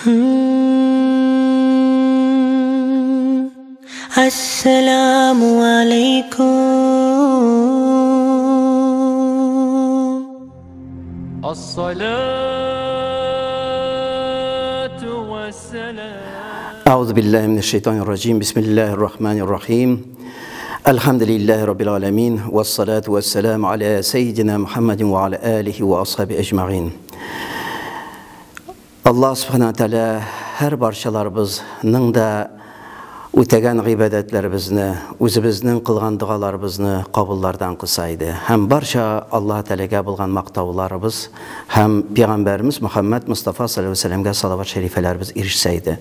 Assalamualaikum. الصلاة والسلام. أعوذ بالله من الشيطان الرجيم. بسم الله الرحمن الرحيم. الحمد لله رب العالمين والصلاة والسلام على سيدنا محمد وعلى آله وأصحابه أجمعين. Allah subhanahu teala her barchalarımızın da ötegen ibadetlerimizni, özümüzün kılgan dualarımızı kabullardan kısaydı. Hem barcha Allah Teala'ga bulgan maktavlarımız, hem Peygamberimiz Muhammed Mustafa sallallahu aleyhi ve sellem'e salavat şerifelerimiz erişseydi.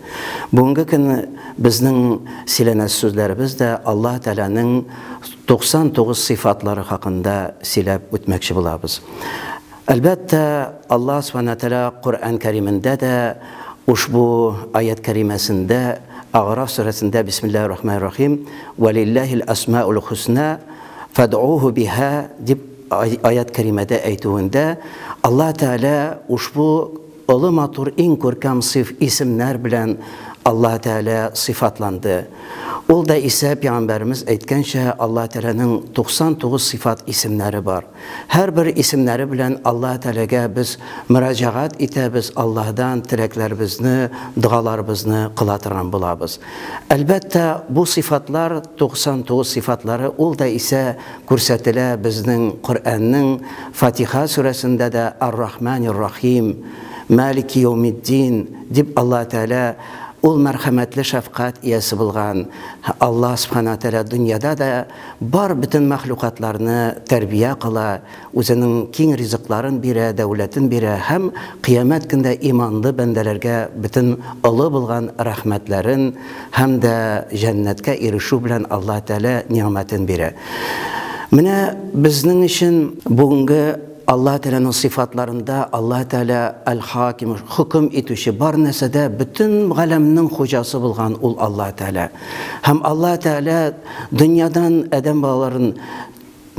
Bugünkü gün bizning silenes sözlerimiz de Allah Teala'nın 99 sıfatları hakkında silep ötmekçi bulabız. Elbette Allah subhanahu teala Kur'an-ı Kerim'inde de ushbu ayet kerimesinde A'raf suresinde Bismillahirrahmanirrahim velillahil asmaul husna fad'uhu biha dip ayet kerimede ayetinde Allah Teala ushbu ılı matur en körkam isimler bilen Allah Teala sıfatlandı. Ol da ise Peygamberimiz aytgancha Allah Teala'nın 99 sıfat isimleri var. Her bir isimleri bilen Allah Teala'ga biz müracaat etamiz, Allah'dan tileklerimizni, dualarımızı kılatırgan bulabız. Elbette bu sıfatlar 99 sıfatları ol da ise ko'rsatila bizning Kur'an'ın Fatiha suresinde de Ar-Rahmanir-Rahim, Maliki Yevmiddin dip Allah Teala ol merhametli şefkat iyesi bulgan Allah subhanahu teala dünyada da bar bütün mahlukatlarını terbiye kıla, özünün keng rızıkların biri, devletin biri, hem kıyamet günde imanlı bendelerge bütün ılı bulgan rahmetlerin hem de cennetke erişu bilen Allah Teala nimetin biri. Mine bizning için bugünkü Allah Teala'nın sıfatlarında Allah Teala el-Hakim, hüküm etüşü bar nesede bütün aleminin hocası bulgan ol Allah Teala. Hem Allah Teala dünyadan adam balaların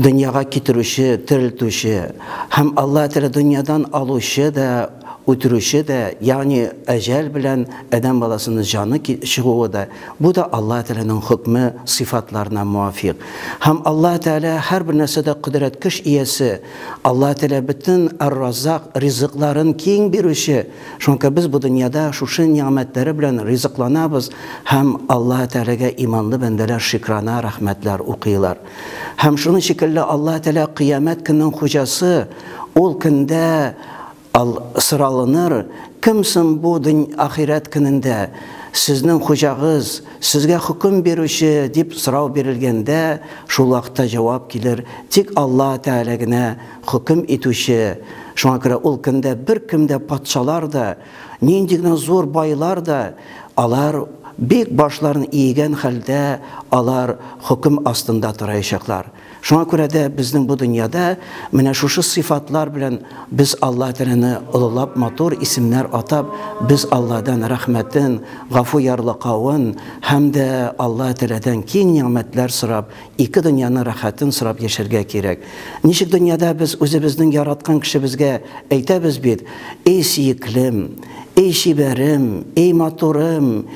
dünyaya getirişi, tiriltüşü, hem Allah Teala dünyadan alışı da ötürüşü de, yani ecel bilen adam balasının canı çıkığı da, bu da Allah Teala'nın hükmü sıfatlarına muvafık. Hem Allah Teala her bir nesede kudret kış iyesi, Allah Teala bütün er-Razzak rızıkların keng bir işi. Çünkü biz bu dünyada şu nimetleri bilen rızıklanabız. Hem Allah Teala'ga imanlı bendeler şükrana rahmetler okuylar. Hem şunun şekilde Allah Teala kıyamet günün hocası, ol günde sıralanır. Kimsin bu ahiret gününde sizning hocağız, sizge hüküm berişi dip sırav berilgende şu vaqtda cevap gelir. Tik Allah Teala'gına hüküm etüşi. Şuna göre ol günde bir kimde patşalar da, nindigine zor baylar da alar büyük başlarını eğgen halde alar hüküm astında durayacaklar. Şuna göre de bizning bu dünyada mine şu sıfatlar bilen biz Allah Teala'nı ılılap matur isimler atab biz Allah'dan rahmetin, gafu yarlıqavın hem de Allah Teala'dan keng nimetler sırap, iki dünyanın rahatın sırap yaşarga gerek. Nişik dünyada biz özümüzün yaratkan kişi bizge eytemiz bit, ey siyiklim, ey şiberim, ey maturum,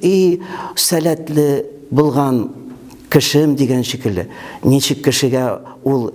ey seletli bulgan kişim degen şekilde. Neçik kişiге ol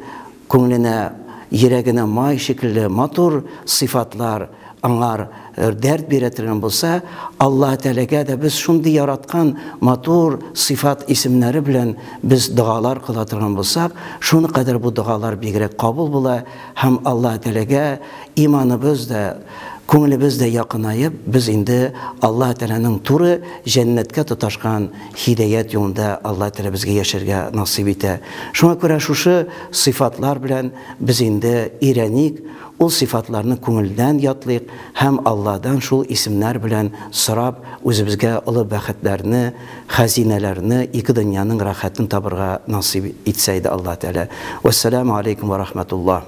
ko'nglina, yüreğine may şekilde matur sıfatlar anlar dert beretirgen bolsa, Allah Teala'ga da biz şundi yaratkan matur sıfat isimleri bilen biz dualar kılatırgan bolsak, şunu kadar bu dualar begrek kabul bola, hem Allah Teala'ga imanımız da ko'nglimiz de yaqinayıp biz indi Allah Teala'nın turu cennetke tutaşkan hidayet yolunda Allah Teala bizge yaşarga nasip ete. Şuna göre şu sıfatlar bilen biz indi irenik, o sıfatlarını ko'ngildan yatlayıp hem Allah'dan şu isimler bilen sırap özümüzge ılı baxetlerini, hazinelerini, iki dünyanın rahatını tabırga nasip etseydi Allah Teala. Vesselamu aleyküm ve rahmetullah.